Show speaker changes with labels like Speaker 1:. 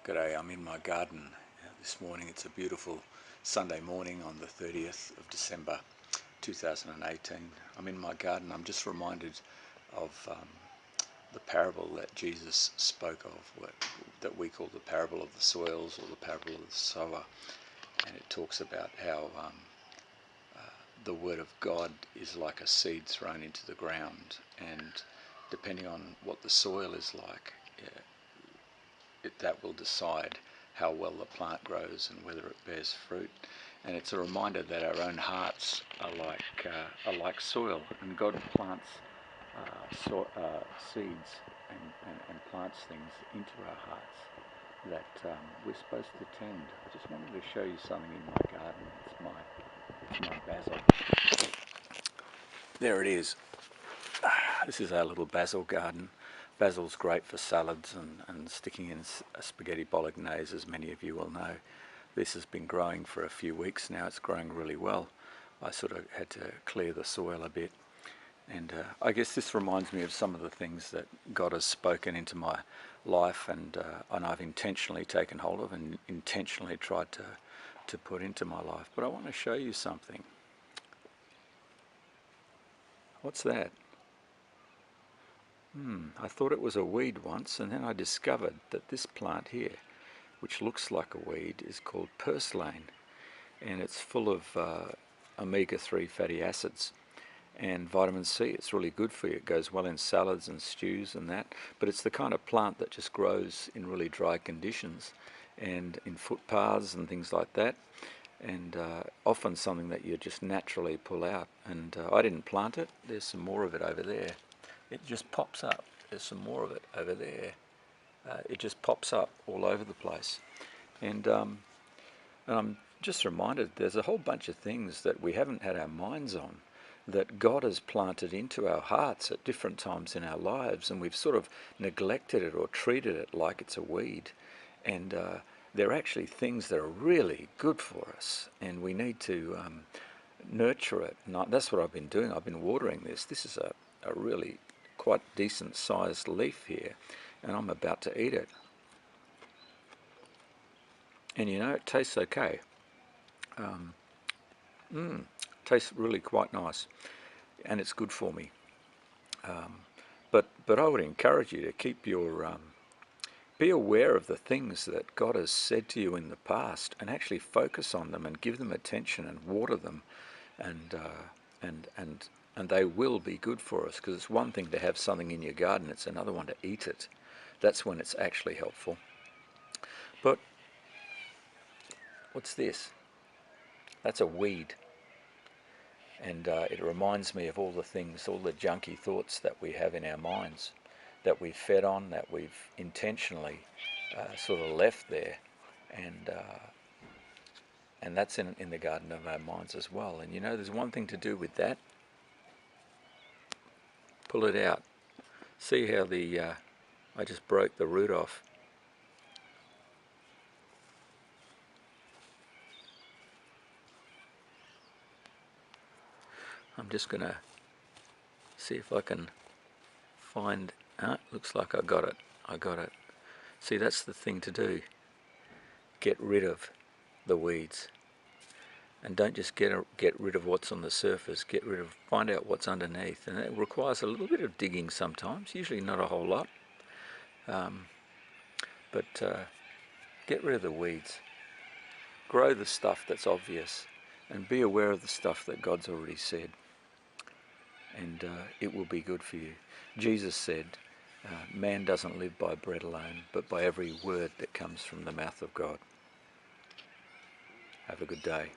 Speaker 1: G'day, I'm in my garden this morning. It's a beautiful Sunday morning on the 30th of December 2018. I'm in my garden. I'm just reminded of the parable that Jesus spoke of, that we call the parable of the soils or the parable of the sower. And it talks about how the word of God is like a seed thrown into the ground, and depending on what the soil is like, that will decide how well the plant grows and whether it bears fruit. And it's a reminder that our own hearts are like soil, and God plants seeds and plants things into our hearts that we're supposed to tend. I just wanted to show you something in my garden. It's my basil. There it is. This is our little basil garden. Basil's great for salads and sticking in a spaghetti bolognese, as many of you will know. This has been growing for a few weeks now. It's growing really well. I sort of had to clear the soil a bit. And I guess this reminds me of some of the things that God has spoken into my life, and I've intentionally taken hold of and intentionally tried to put into my life. But I want to show you something. What's that? I thought it was a weed once, and then I discovered that this plant here, which looks like a weed, is called purslane, and it's full of omega-3 fatty acids and vitamin C. It's really good for you. It goes well in salads and stews and that, but it's the kind of plant that just grows in really dry conditions and in footpaths and things like that, and often something that you just naturally pull out. And I didn't plant it. There's some more of it over there. It just pops up. There's some more of it over there. It just pops up all over the place. And I'm just reminded there's a whole bunch of things that we haven't had our minds on that God has planted into our hearts at different times in our lives, and we've sort of neglected it or treated it like it's a weed. And they're actually things that are really good for us, and we need to nurture it. And that's what I've been doing. I've been watering this. This is a really quite decent sized leaf here, and I'm about to eat it. And you know, it tastes okay. Tastes really quite nice, and it's good for me. But I would encourage you to keep your be aware of the things that God has said to you in the past, and actually focus on them and give them attention and water them, and they will be good for us. Because it's one thing to have something in your garden; it's another one to eat it. That's when it's actually helpful. But what's this? That's a weed. And it reminds me of all the things, all the junky thoughts that we have in our minds, that we've fed on, that we've intentionally sort of left there, and that's in the garden of our minds as well. And you know, there's one thing to do with that. Pull it out. See how I just broke the root off. I'm just going to see if I can find... looks like I got it. I got it. See, that's the thing to do. Get rid of the weeds. And don't just get rid of what's on the surface. Find out what's underneath. And it requires a little bit of digging sometimes, usually not a whole lot. But get rid of the weeds. Grow the stuff that's obvious, and be aware of the stuff that God's already said. And it will be good for you. Jesus said, man doesn't live by bread alone, but by every word that comes from the mouth of God. Have a good day.